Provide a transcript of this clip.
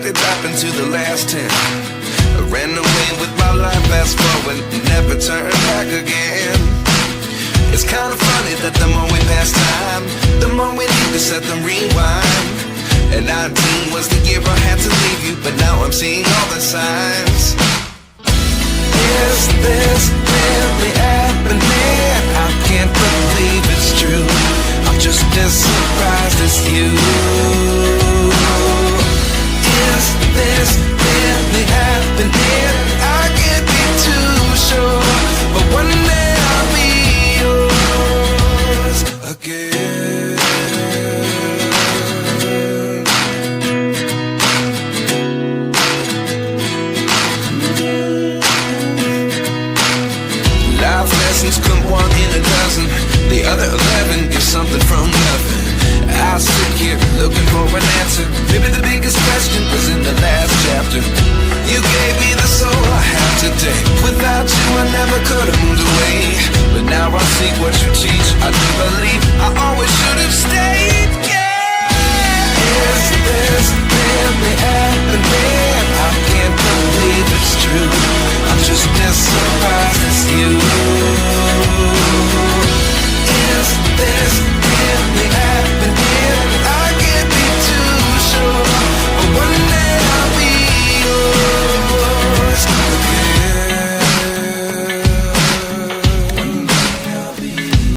could drop into the last 10. I ran away with my life, fast forward, never turn back again. It's kind of funny that the more we pass time, the more we need to set them rewind. And 19 was the year I had to leave you, but now I'm seeing all the signs. Is this really happening? I can't believe it's true. I'm just as surprised as you. Is this really happening? I can't be too sure, but one day I'll be yours again. Life lessons come one in a dozen. The other 11 get something from nothing. I sit here looking for an answer. Maybe the biggest question was in the last chapter. You gave me the soul I have today. Without you I never could have moved away. But now I see what you teach. I do believe